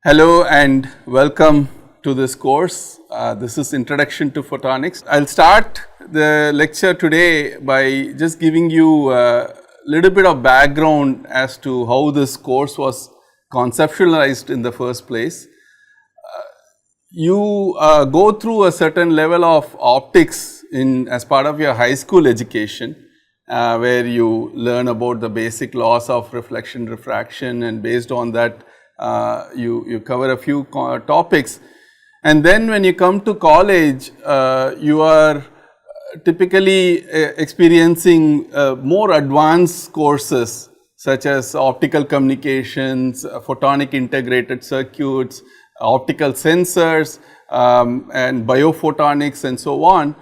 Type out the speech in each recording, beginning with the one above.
Hello and welcome to this course. This is Introduction to Photonics. I'll start the lecture today by just giving you a little bit of background as to how this course was conceptualized in the first place. You go through a certain level of optics as part of your high school education, where you learn about the basic laws of reflection, refraction, and based on that you cover a few topics. And then when you come to college, you are typically experiencing more advanced courses such as optical communications, photonic integrated circuits, optical sensors, and biophotonics and so on.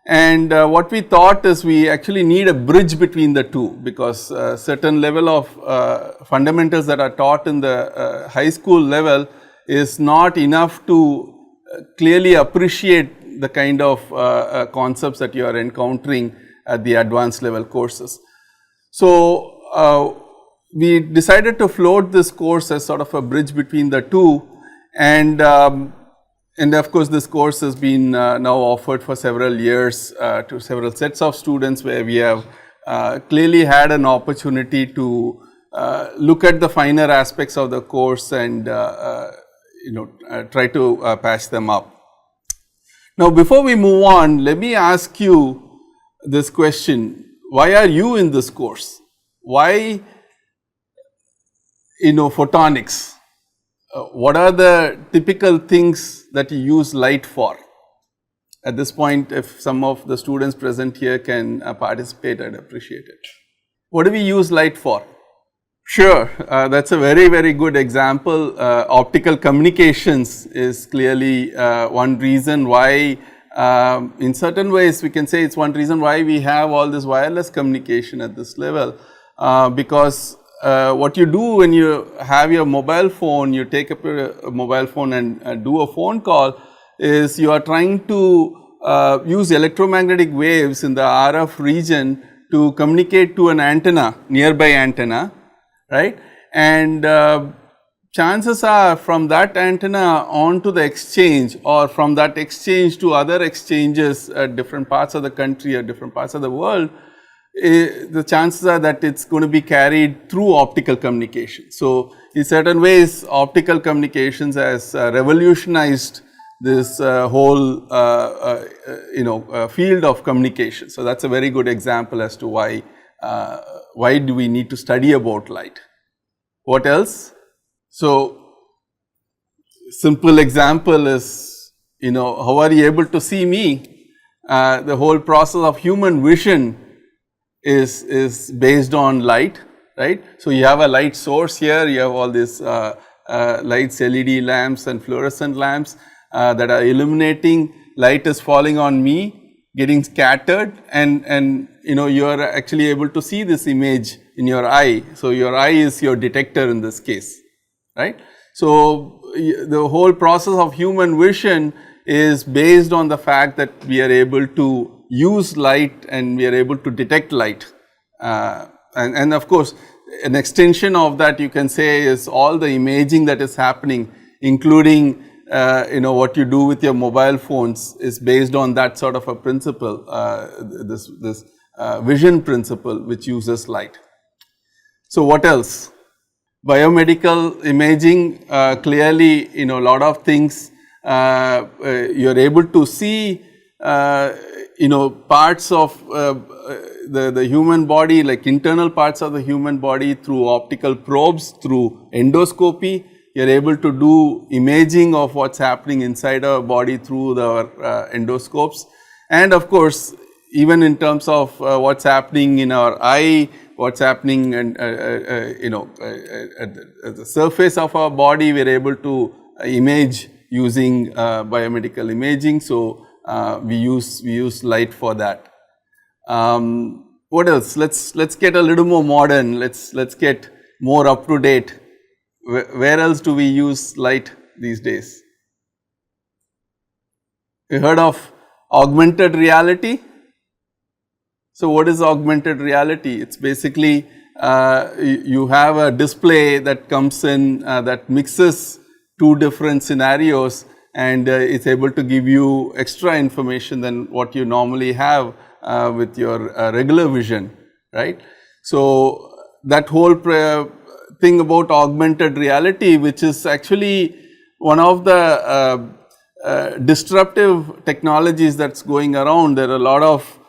And what we thought is we actually need a bridge between the two, because certain level of fundamentals that are taught in the high school level is not enough to clearly appreciate the kind of concepts that you are encountering at the advanced level courses. So we decided to float this course as sort of a bridge between the two, and of course, this course has been now offered for several years to several sets of students, where we have clearly had an opportunity to look at the finer aspects of the course and try to patch them up. Now, before we move on, let me ask you this question: why are you in this course? Why photonics? What are the typical things that you use light for? At this point, if some of the students present here can participate, I'd appreciate it. What do we use light for? Sure, that's a very, very good example. Optical communications is clearly one reason why, in certain ways we can say it's one reason why we have all this wireless communication at this level, because what you do when you have your mobile phone, you take up your mobile phone and do a phone call, is you are trying to use electromagnetic waves in the RF region to communicate to an antenna, nearby antenna, right? And chances are from that antenna on to the exchange, or from that exchange to other exchanges at different parts of the country or different parts of the world, the chances are that it's going to be carried through optical communication. So in certain ways, optical communications has revolutionized this whole field of communication. So that's a very good example as to why do we need to study about light. What else? So simple example is, how are you able to see me? The whole process of human vision is based on light, right? So you have a light source here, you have all these lights, LED lamps and fluorescent lamps that are illuminating. Light is falling on me, getting scattered, and you are actually able to see this image in your eye. So your eye is your detector in this case, right? So the whole process of human vision is based on the fact that we are able to use light and we are able to detect light, and of course an extension of that you can say is all the imaging that is happening, including what you do with your mobile phones is based on that sort of a principle, this vision principle which uses light. So what else? Biomedical imaging, clearly a lot of things you are able to see parts of the human body, like internal parts of the human body, through optical probes, through endoscopy. You are able to do imaging of what's happening inside our body through the endoscopes. And of course, even in terms of what's happening in our eye, what's happening and at the surface of our body, we are able to image using biomedical imaging. So we use light for that. What else? Let's get a little more modern. Let's get more up to date. Where else do we use light these days? You heard of augmented reality? So what is augmented reality? It's basically you have a display that comes in that mixes 2 different scenarios, and it's able to give you extra information than what you normally have with your regular vision, right? So that whole thing about augmented reality, which is actually one of the disruptive technologies that's going around. There are a lot of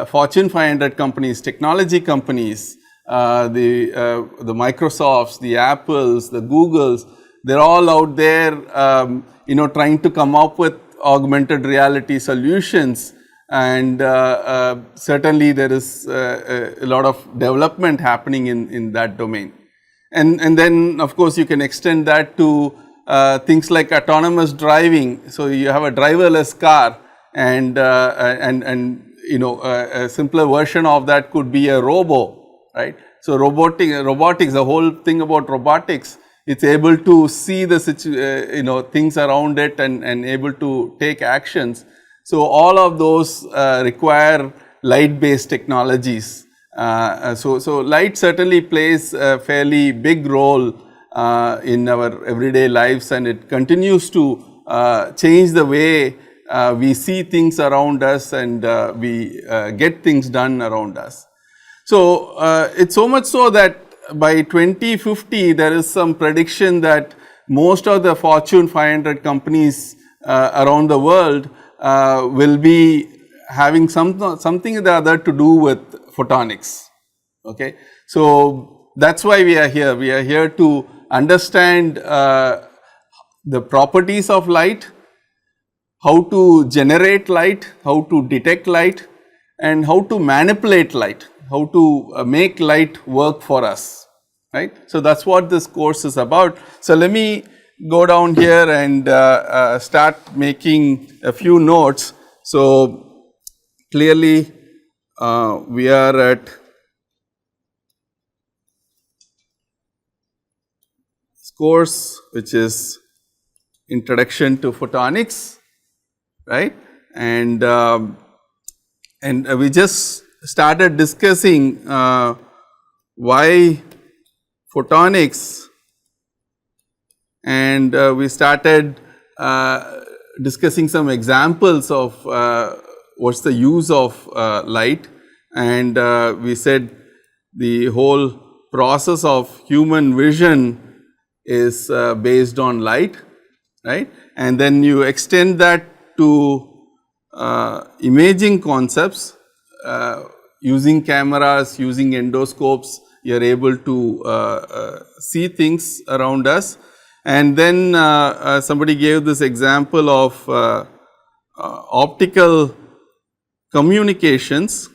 Fortune 500 companies, technology companies, the Microsofts, the Apples, the Googles, they're all out there, trying to come up with augmented reality solutions. And certainly there is a lot of development happening in that domain. And then of course you can extend that to things like autonomous driving. So you have a driverless car, and a simpler version of that could be a robo, right? So robotics, the whole thing about robotics, it's able to see the things around it and able to take actions. So all of those require light-based technologies. So light certainly plays a fairly big role in our everyday lives, and it continues to change the way we see things around us, and we get things done around us. So it's so much so that by 2050 there is some prediction that most of the Fortune 500 companies around the world will be having something or the other to do with photonics. Okay, so that's why we are here. We are here to understand the properties of light, how to generate light, how to detect light, and how to manipulate light, how to make light work for us, right? So that's what this course is about. So let me go down here and start making a few notes. So clearly we are at this course, which is Introduction to Photonics, right? And we just started discussing why photonics, and we started discussing some examples of what's the use of light, and we said the whole process of human vision is based on light, right? And then you extend that to imaging concepts, using cameras, using endoscopes, you are able to see things around us. And then somebody gave this example of optical communications,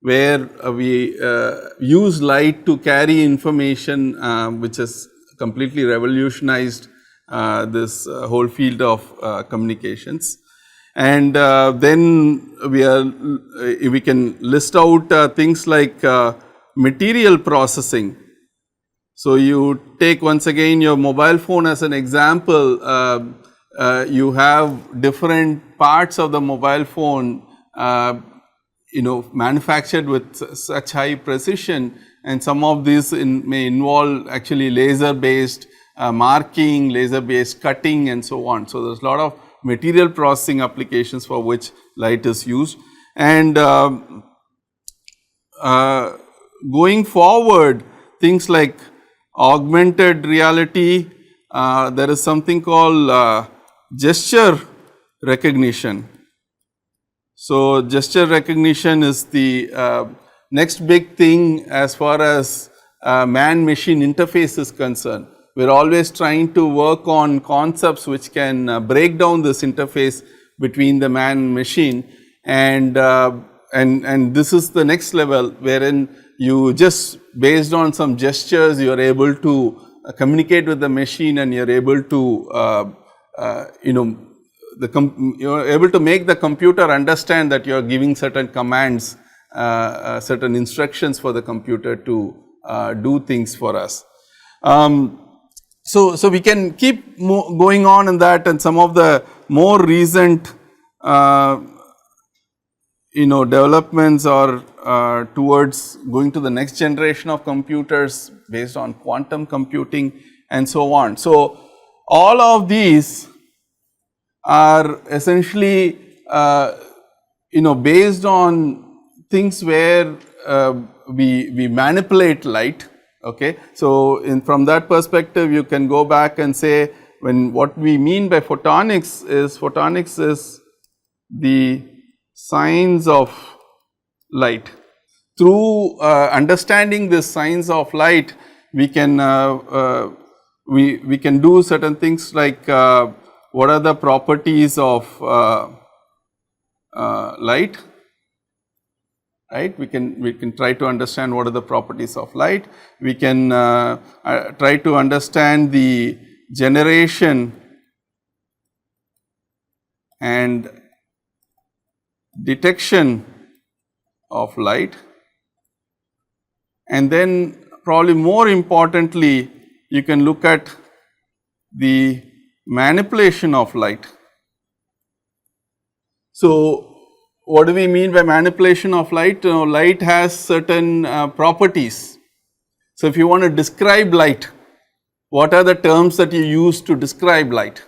where we use light to carry information, which has completely revolutionized this whole field of communications. And then we can list out things like material processing. So you take once again your mobile phone as an example. You have different parts of the mobile phone manufactured with such high precision, and some of these may involve actually laser based marking, laser based cutting, and so on. So there's a lot of material processing applications for which light is used. And going forward, things like augmented reality, there is something called gesture recognition. So gesture recognition is the next big thing as far as man-machine interface is concerned. We're always trying to work on concepts which can break down this interface between the man and machine, and this is the next level, wherein you just based on some gestures you are able to communicate with the machine, and you're able to you're able to make the computer understand that you're giving certain commands, certain instructions for the computer to do things for us. So we can keep going on in that, and some of the more recent developments are towards going to the next generation of computers based on quantum computing, and so on. So, all of these are essentially based on things where we manipulate light. Okay. So, from that perspective you can go back and say, when what we mean by photonics is the science of light. Through understanding this science of light, we can we can do certain things like what are the properties of light, right? We can try to understand what are the properties of light. We can try to understand the generation and detection of light, and then probably more importantly you can look at the manipulation of light. So, what do we mean by manipulation of light? Light has certain properties. So, if you want to describe light, what are the terms that you use to describe light?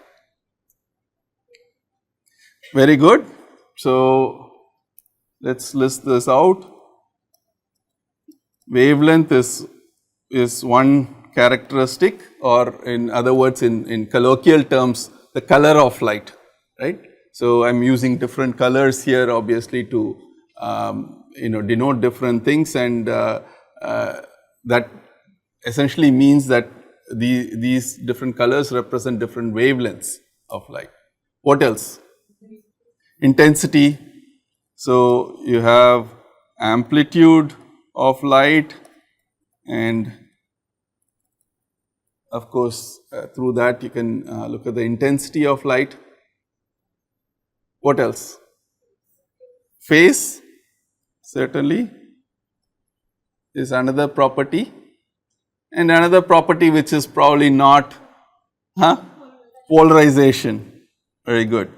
Very good. So, let us list this out. Wavelength is one characteristic, or in other words, in colloquial terms, the color of light, right. So, I am using different colors here obviously to denote different things, and that essentially means that these different colors represent different wavelengths of light. What else? Intensity. So, you have amplitude of light, and of course, through that you can look at the intensity of light. What else? Phase certainly is another property, and another property which is probably not polarization. Very good.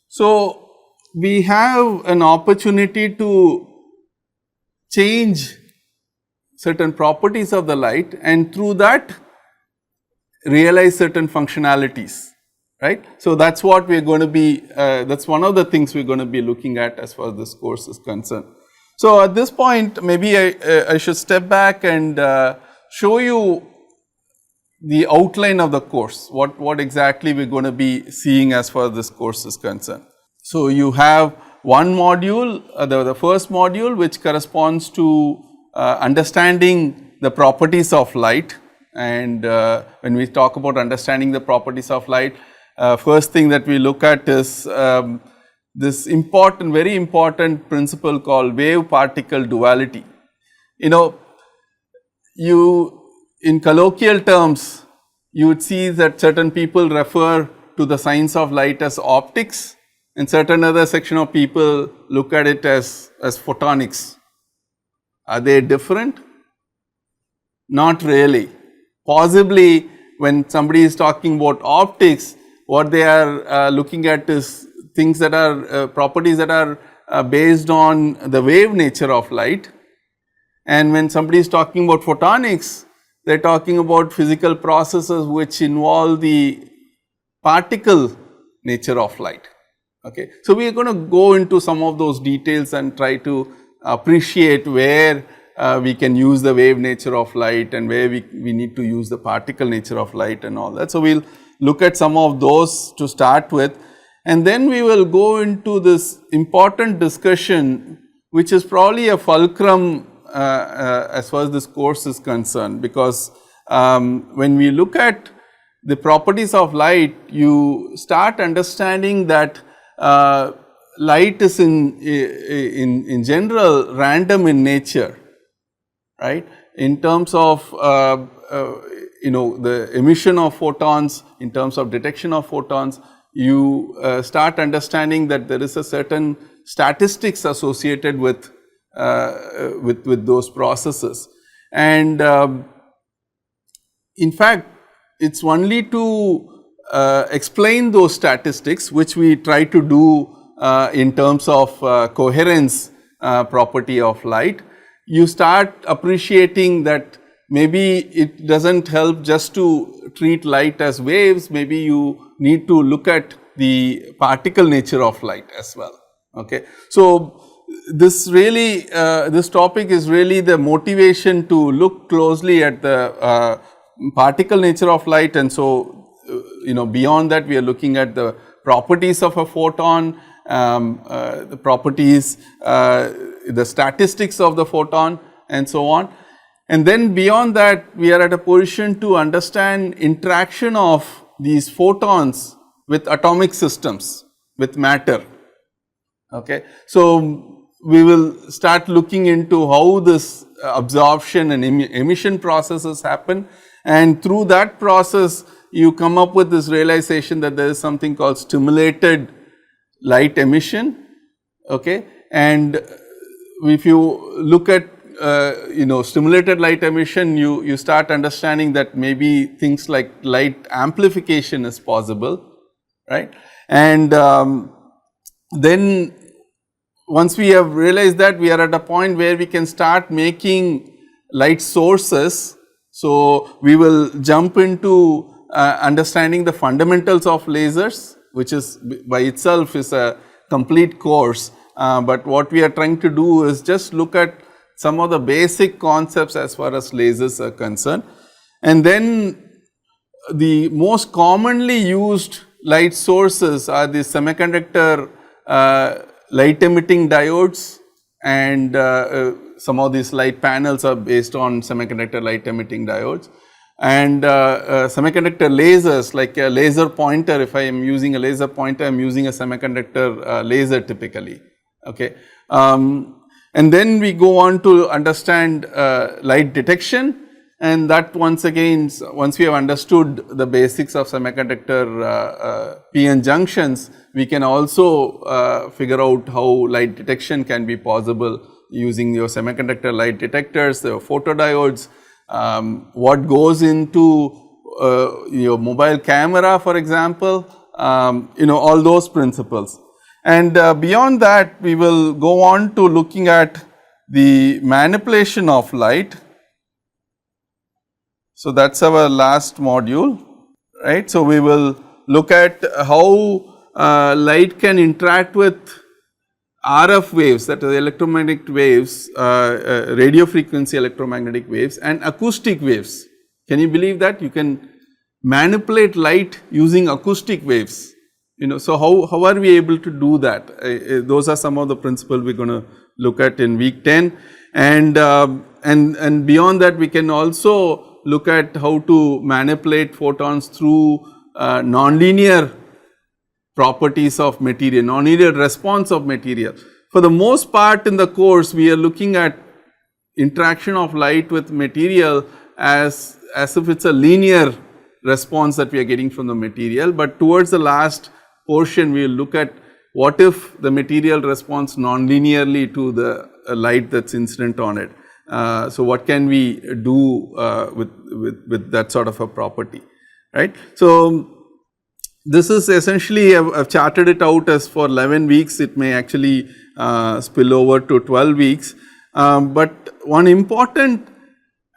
So, we have an opportunity to change certain properties of the light, and through that realize certain functionalities, right. So, that is what we are going to be, that is one of the things we are going to be looking at as far as this course is concerned. So, at this point maybe I should step back and show you the outline of the course, what exactly we are going to be seeing as far as this course is concerned. So, you have one module, the first module, which corresponds to understanding the properties of light. And when we talk about understanding the properties of light, first thing that we look at is this very important principle called wave particle duality. In colloquial terms, you would see that certain people refer to the science of light as optics, and certain other section of people look at it as photonics. Are they different? Not really. Possibly when somebody is talking about optics, what they are looking at is things that are properties that are based on the wave nature of light, and when somebody is talking about photonics, they are talking about physical processes which involve the particle nature of light. Okay. So, we are going to go into some of those details and try to appreciate where we can use the wave nature of light and where we need to use the particle nature of light and all that. So, we will look at some of those to start with, and then we will go into this important discussion, which is probably a fulcrum as far as this course is concerned, because when we look at the properties of light, you start understanding that light is in general random in nature, right, in terms of the emission of photons, in terms of detection of photons. You start understanding that there is a certain statistics associated with those processes, and in fact it is only to explain those statistics, which we try to do in terms of coherence property of light, you start appreciating that maybe it doesn't help just to treat light as waves, maybe you need to look at the particle nature of light as well. Okay. So, this really, this topic is really the motivation to look closely at the particle nature of light, and so, beyond that we are looking at the properties of a photon, the properties, the statistics of the photon and so on. And then beyond that we are at a position to understand interaction of these photons with atomic systems, with matter. Okay. So, we will start looking into how this absorption and emission processes happen, and through that process you come up with this realization that there is something called stimulated light emission. Okay. And if you look at stimulated light emission, you start understanding that maybe things like light amplification is possible, right. And then once we have realized that, we are at a point where we can start making light sources. So, we will jump into understanding the fundamentals of lasers, which is by itself is a complete course, but what we are trying to do is just look at some of the basic concepts as far as lasers are concerned. And then the most commonly used light sources are the semiconductor light emitting diodes, and some of these light panels are based on semiconductor light emitting diodes, and semiconductor lasers like a laser pointer. If I am using a laser pointer, I am using a semiconductor laser typically. Okay. And then we go on to understand light detection, and that once again, once we have understood the basics of semiconductor p-n junctions, we can also figure out how light detection can be possible using your semiconductor light detectors, the photodiodes, what goes into your mobile camera, for example, all those principles. And beyond that, we will go on to looking at the manipulation of light. So, that is our last module, right. So, we will look at how light can interact with RF waves, that is electromagnetic waves, radio frequency electromagnetic waves, and acoustic waves. Can you believe that? You can manipulate light using acoustic waves. So how are we able to do that? Those are some of the principles we are going to look at in week 10, and beyond that we can also look at how to manipulate photons through nonlinear properties of material, nonlinear response of material. For the most part in the course, we are looking at interaction of light with material as if it is a linear response that we are getting from the material, but towards the last portion we will look at what if the material responds non-linearly to the light that is incident on it. So, what can we do with that sort of a property, right. So, this is essentially, I have charted it out as for 11 weeks, it may actually spill over to 12 weeks. But one important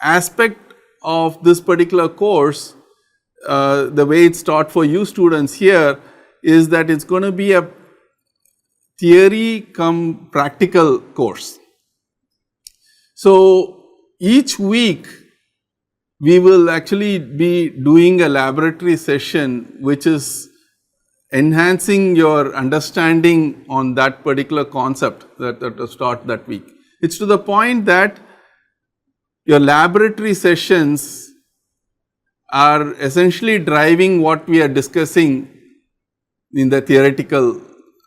aspect of this particular course, the way it is taught for you students here, is that it is going to be a theory cum practical course. So, each week we will actually be doing a laboratory session which is enhancing your understanding on that particular concept that was taught that week. It is to the point that your laboratory sessions are essentially driving what we are discussing in the theoretical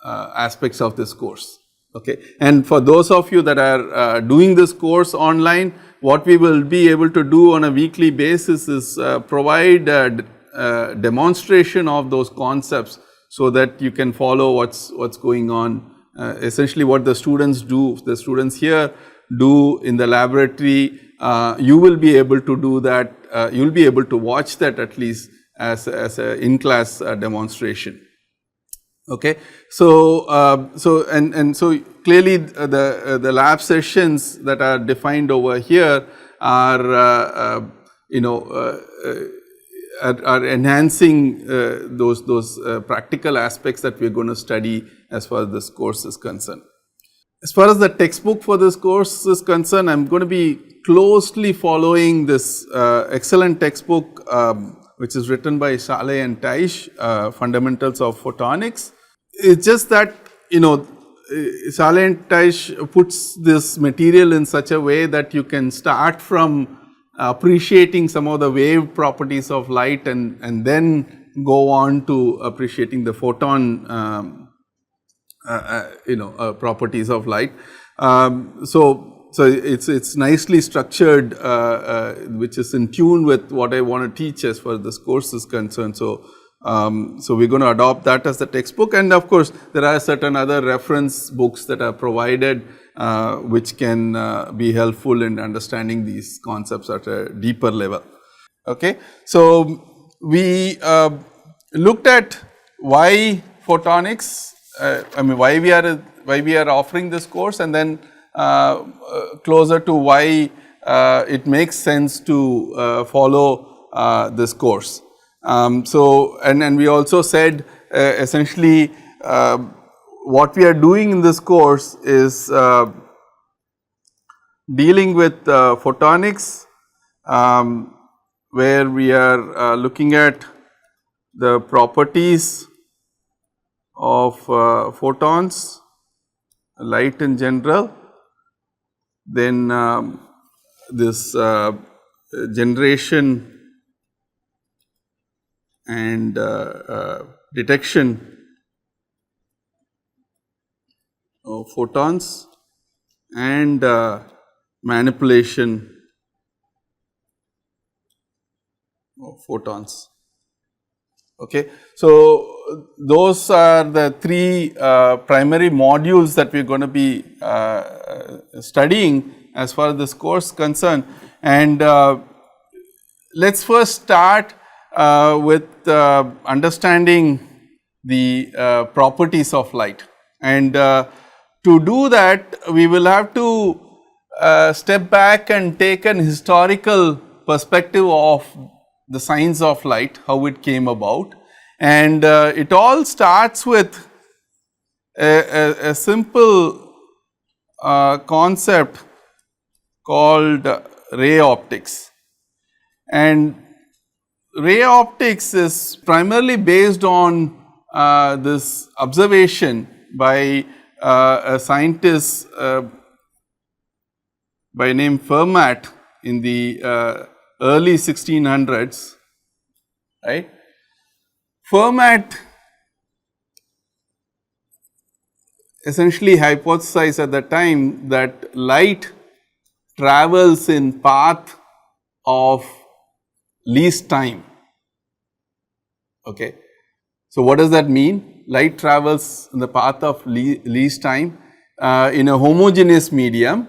aspects of this course. Okay. And for those of you that are doing this course online, what we will be able to do on a weekly basis is provide a demonstration of those concepts so that you can follow what's going on. Essentially what the students do, the students here do in the laboratory, you will be able to do that, you will be able to watch that at least as a in-class demonstration. Okay. So, so clearly the lab sessions that are defined over here are are enhancing those practical aspects that we are going to study as far as this course is concerned. As far as the textbook for this course is concerned, I am going to be closely following this excellent textbook which is written by Saleh and Taish, Fundamentals of Photonics. It's just that Saleh and Taish puts this material in such a way that you can start from appreciating some of the wave properties of light and then go on to appreciating the photon properties of light. So it's nicely structured, which is in tune with what I want to teach as far as this course is concerned. So we're going to adopt that as the textbook, and of course there are certain other reference books that are provided which can be helpful in understanding these concepts at a deeper level. Okay, so we looked at why photonics. Why we are offering this course, and then closer to why it makes sense to follow this course. And we also said essentially what we are doing in this course is dealing with photonics, where we are looking at the properties of photons, light in general, then this generation and detection of photons, and manipulation of photons. Okay. So those are the three primary modules that we are going to be studying as far as this course is concerned. And let us first start with understanding the properties of light. And to do that, we will have to step back and take an historical perspective of the science of light, how it came about. And it all starts with a simple concept called ray optics. And ray optics is primarily based on this observation by a scientist by name Fermat in the early 1600s, right. Fermat essentially hypothesized at the time that light travels in path of least time. Okay. So what does that mean? Light travels in the path of least time in a homogeneous medium.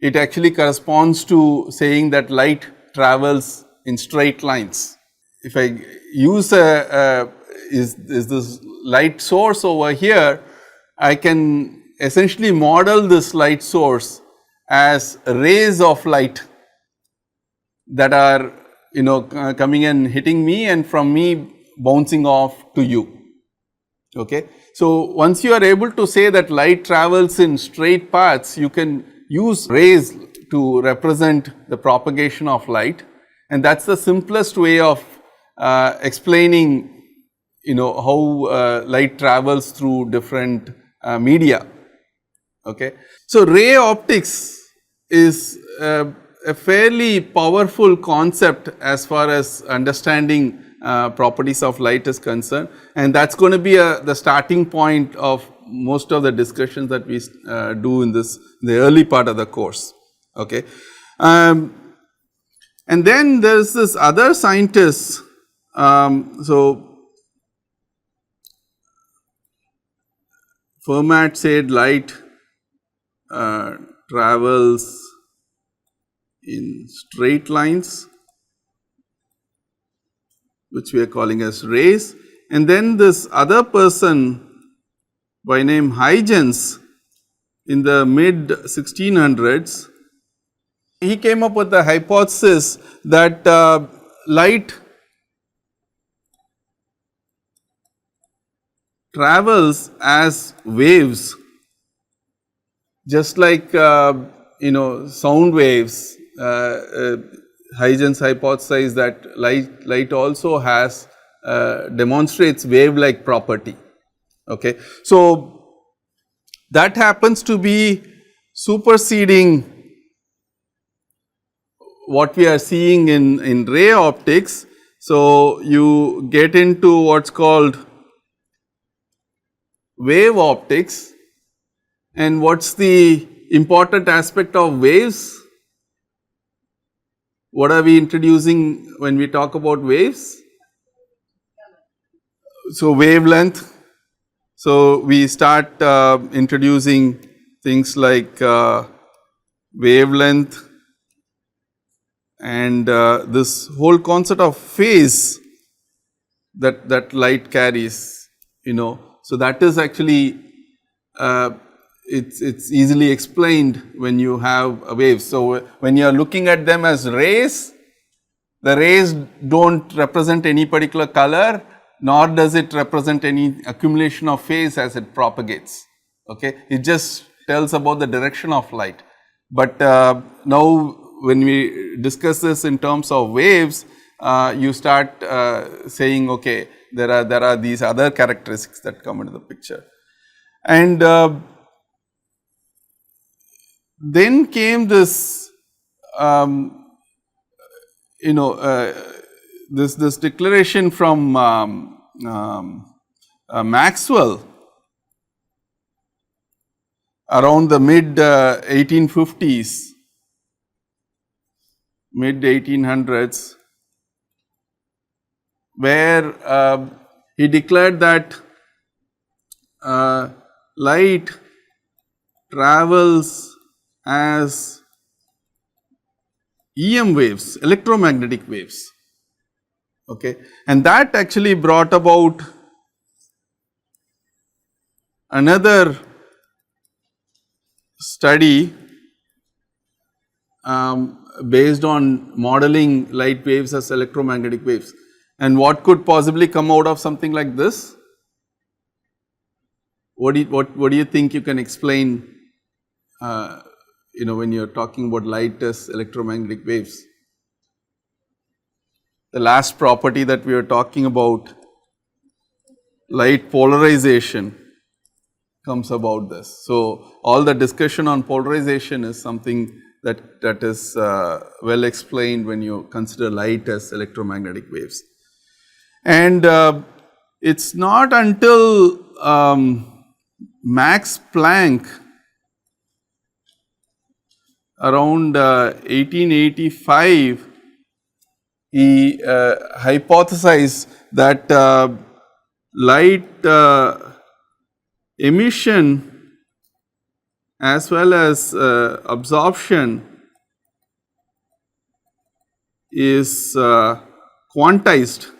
It actually corresponds to saying that light travels in straight lines. If I use is this light source over here, I can essentially model this light source as rays of light that are coming and hitting me, and from me bouncing off to you. Okay. So once you are able to say that light travels in straight paths, you can use rays to represent the propagation of light, and that is the simplest way of explaining how light travels through different media. Okay. So ray optics is a fairly powerful concept as far as understanding properties of light is concerned, and that is going to be the starting point of most of the discussions that we do in the early part of the course. Okay. And then there is this other scientist, so Fermat said light travels in straight lines, which we are calling as rays, and then this other person by name Huygens in the mid 1600s, he came up with the hypothesis that light travels as waves, just like sound waves. Huygens hypothesized that light also has demonstrates wave-like property. Okay, so that happens to be superseding what we are seeing in ray optics. So you get into what's called wave optics, and what's the important aspect of waves? What are we introducing when we talk about waves? So wavelength. So we start introducing things like wavelength and this whole concept of phase that light carries, So that is actually it's easily explained when you have a wave. So when you are looking at them as rays, the rays don't represent any particular color, nor does it represent any accumulation of phase as it propagates. Okay, it just tells about the direction of light. But now when we discuss this in terms of waves, you start saying, okay, there are these other characteristics that come into the picture. And then came this this declaration from Maxwell around the mid 1850s, mid 1800s, where he declared that light travels as EM waves, electromagnetic waves. Okay, and that actually brought about another study based on modeling light waves as electromagnetic waves. And what could possibly come out of something like this? What do you think you can explain? When you're talking about light as electromagnetic waves. The last property that we were talking about, light polarization, comes about this. So all the discussion on polarization is something that is well explained when you consider light as electromagnetic waves. And it's not until Max Planck around 1885, he hypothesized that light emission as well as absorption is quantized.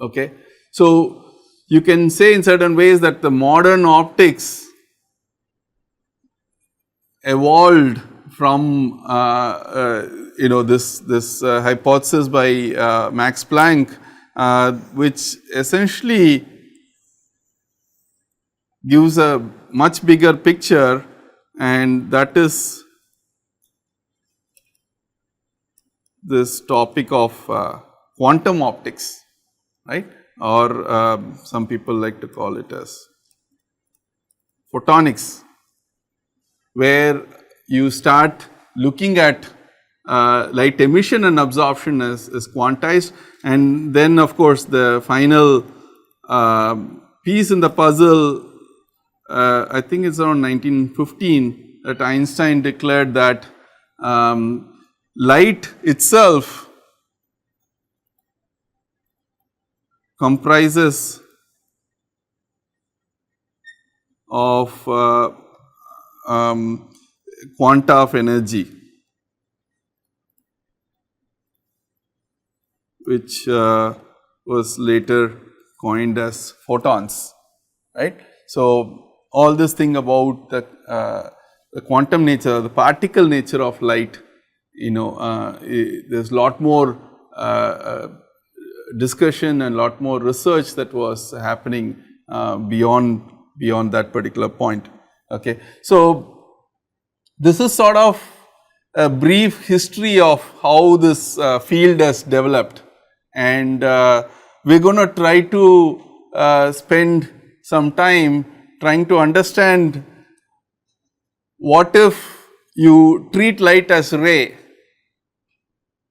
Okay, so you can say in certain ways that the modern optics evolved from this hypothesis by Max Planck, which essentially gives a much bigger picture, and that is this topic of quantum optics, right? Or some people like to call it as photonics, where you start looking at light emission and absorption is quantized, and then of course the final piece in the puzzle, I think it's around 1915 that Einstein declared that light itself comprises of quanta of energy, which was later coined as photons, right. So all this thing about the quantum nature, the particle nature of light, there's a lot more discussion and a lot more research that was happening beyond that particular point. Okay. So, this is sort of a brief history of how this field has developed, and we are going to try to spend some time trying to understand what if you treat light as ray.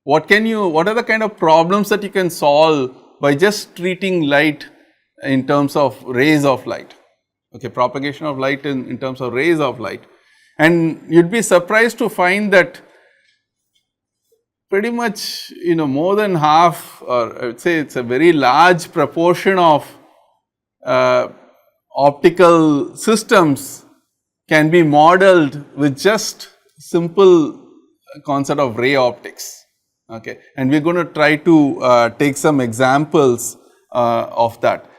What are the kind of problems that you can solve by just treating light in terms of rays of light, okay, propagation of light in terms of rays of light. And you would be surprised to find that pretty much more than half, or I would say it's a very large proportion of optical systems can be modeled with just simple concept of ray optics. Okay, and we are going to try to take some examples of that.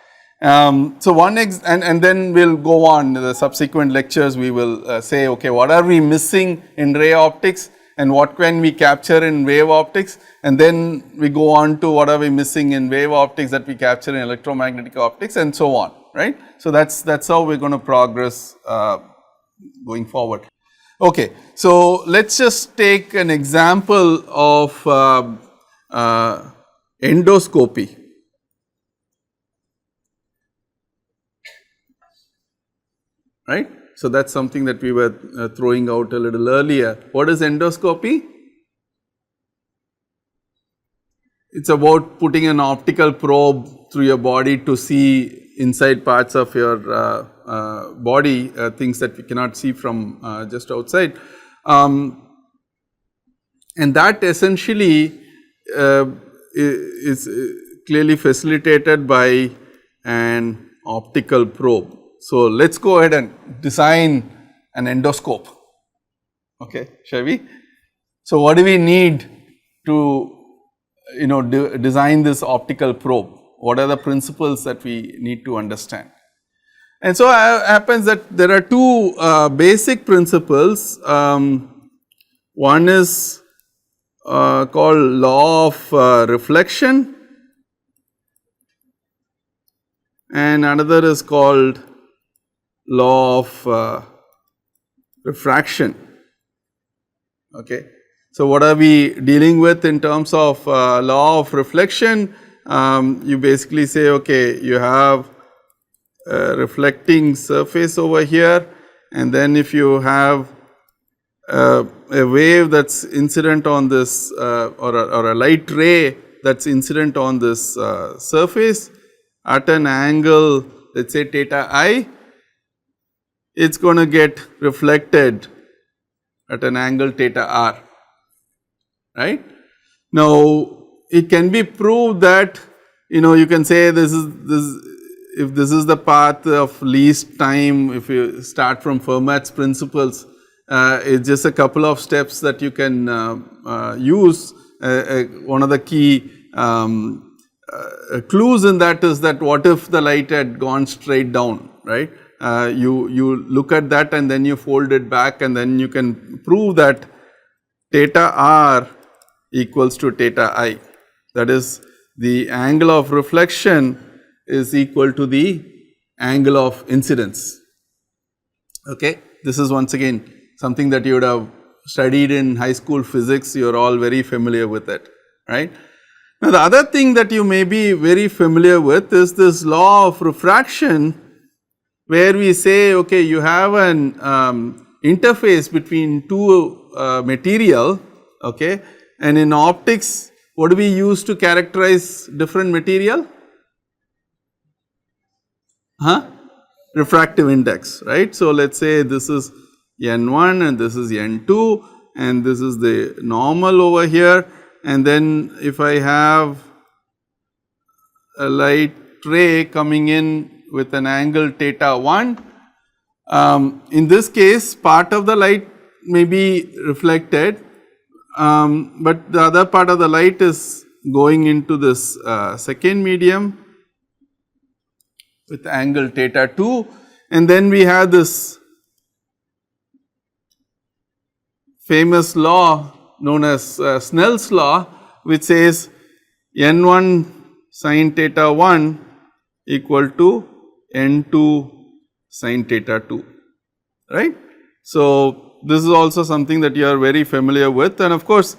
So and then we will go on in the subsequent lectures. We will say, okay, what are we missing in ray optics and what can we capture in wave optics, and then we go on to what are we missing in wave optics that we capture in electromagnetic optics, and so on, right. So that's how we are going to progress going forward. Okay, so let's just take an example of endoscopy. Right. So that's something that we were throwing out a little earlier. What is endoscopy? It's about putting an optical probe through your body to see inside parts of your body, things that we cannot see from just outside. And that essentially is clearly facilitated by an optical probe. So, let us go ahead and design an endoscope, okay, shall we? So, what do we need to design this optical probe? What are the principles that we need to understand? And so, it happens that there are two basic principles. One is called law of reflection, and another is called law of refraction. Okay. So, what are we dealing with in terms of law of reflection? You basically say, okay, you have a reflecting surface over here, and then if you have a wave that is incident on this or a light ray that is incident on this surface at an angle, let us say theta I, it is going to get reflected at an angle theta r, right. Now, it can be proved that you can say if this is the path of least time, if you start from Fermat's principles, it's just a couple of steps that you can use. One of the key clues in that is that what if the light had gone straight down, right. You look at that and then you fold it back, and then you can prove that theta r equals to theta I. That is, the angle of reflection is equal to the angle of incidence. Okay. This is once again something that you would have studied in high school physics. You are all very familiar with it, right. Now, the other thing that you may be very familiar with is this law of refraction, where we say, okay, you have an interface between two material, okay, and in optics, what do we use to characterize different material? Refractive index, right. So, let us say this is N1 and this is N2 and this is the normal over here, and then if I have a light ray coming in with an angle theta 1, in this case part of the light may be reflected, but the other part of the light is going into this second medium with angle theta 2, And then we have this famous law known as Snell's law, which says n1 sin theta 1 equal to n2 sin theta 2, right. So, this is also something that you are very familiar with, and of course,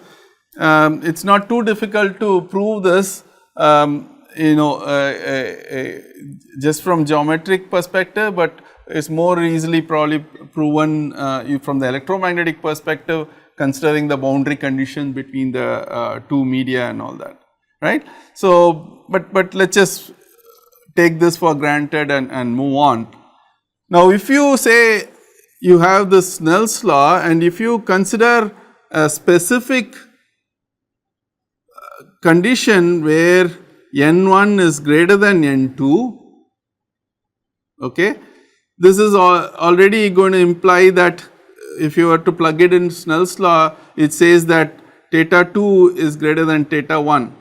it is not too difficult to prove this, just from geometric perspective, but it is more easily probably proven from the electromagnetic perspective, considering the boundary condition between the two media and all that, right. So, but let us just take this for granted and move on. Now, if you say you have this Snell's law, and if you consider a specific condition where n1 is greater than n2, okay, this is already going to imply that if you were to plug it in Snell's law, it says that theta 2 is greater than theta 1,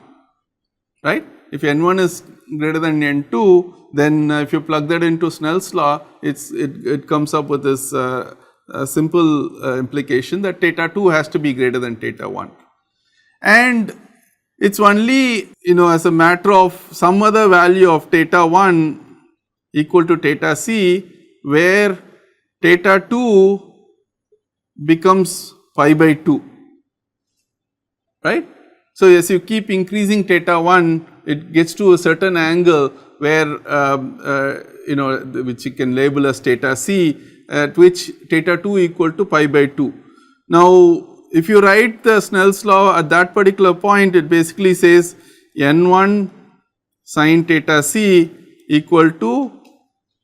right. If n1 is greater than n2, then if you plug that into Snell's law, it comes up with this simple implication that theta 2 has to be greater than theta 1. And it is only as a matter of some other value of theta 1 equal to theta c, where theta 2 becomes pi by 2, right. So, as you keep increasing theta 1, it gets to a certain angle where which you can label as theta c, at which theta 2 equal to pi by 2. Now, if you write the Snell's law at that particular point, it basically says n1 sin theta c equal to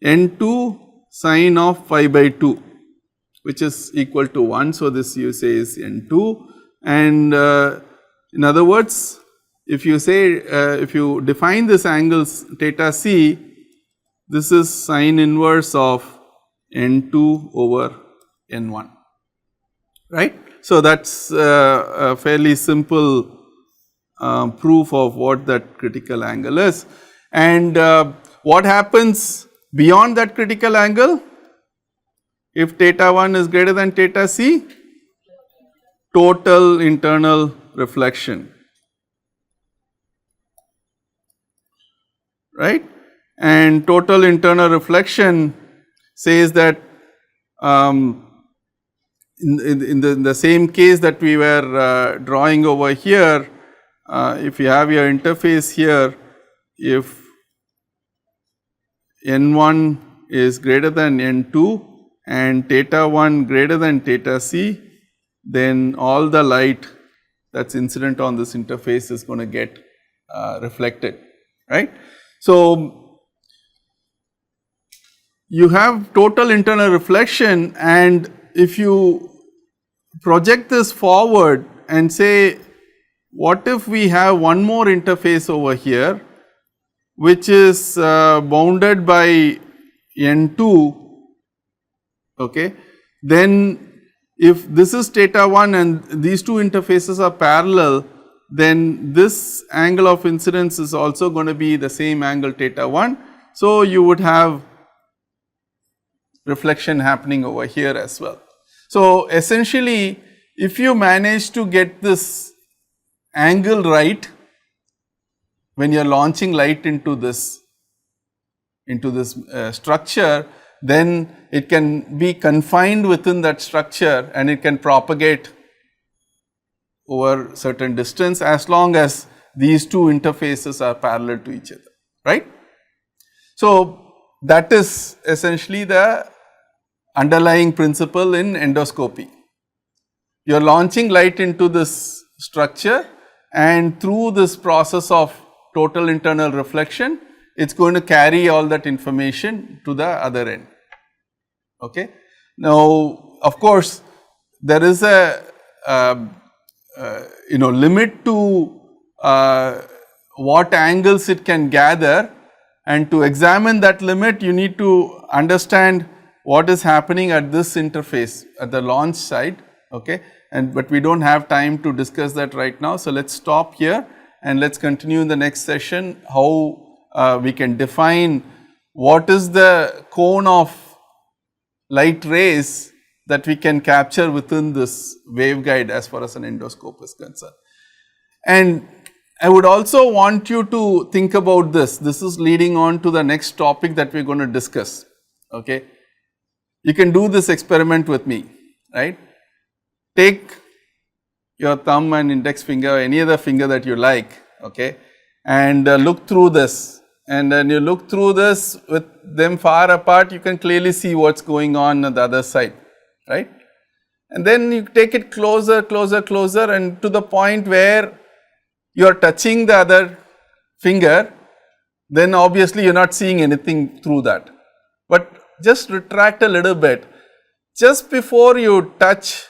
n2 sin of pi by 2, which is equal to 1. So, this you say is n2, and in other words, if you say if you define this angle theta c, this is sine inverse of n2 over n1, right. So, that is a fairly simple proof of what that critical angle is. And what happens beyond that critical angle? If theta 1 is greater than theta c, total internal reflection, right. And total internal reflection says that in the same case that we were drawing over here, if you have your interface here, if n1 is greater than n2 and theta 1 greater than theta c, then all the light that is incident on this interface is going to get reflected, right. So, you have total internal reflection, and if you project this forward and say, what if we have one more interface over here which is bounded by n2, okay, then if this is theta 1 and these two interfaces are parallel, then this angle of incidence is also going to be the same angle theta 1. So, you would have reflection happening over here as well. So, essentially if you manage to get this angle right when you are launching light into this structure, then it can be confined within that structure and it can propagate over certain distance as long as these two interfaces are parallel to each other, right. So, that is essentially the underlying principle in endoscopy. You are launching light into this structure, and through this process of total internal reflection, it is going to carry all that information to the other end, okay. Now, of course, there is a limit to what angles it can gather, and to examine that limit you need to understand what is happening at this interface at the launch side, okay, but we do not have time to discuss that right now. So, let us stop here and let us continue in the next session how we can define what is the cone of light rays that we can capture within this waveguide as far as an endoscope is concerned. And I would also want you to think about this. This is leading on to the next topic that we are going to discuss. Okay. You can do this experiment with me, right? Take your thumb and index finger or any other finger that you like, okay, and look through this. And then you look through this with them far apart, you can clearly see what's going on the other side, right? And then you take it closer, closer, closer, and to the point where you are touching the other finger, then obviously you are not seeing anything through that. But just retract a little bit. Just before you touch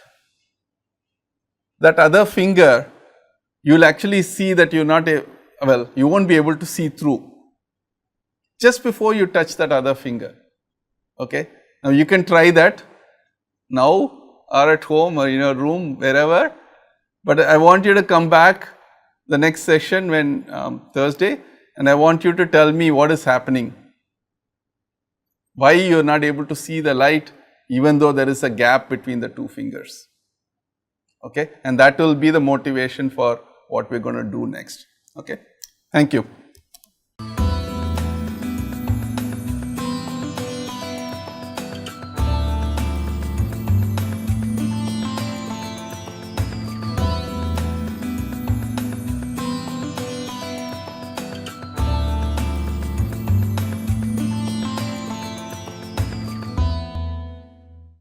that other finger, you will actually see that you are not, you won't be able to see through. Just before you touch that other finger, okay. Now you can try that now or at home or in your room, wherever, but I want you to come back the next session when Thursday, and I want you to tell me what is happening, why you are not able to see the light even though there is a gap between the two fingers, okay, and that will be the motivation for what we are going to do next, okay. Thank you.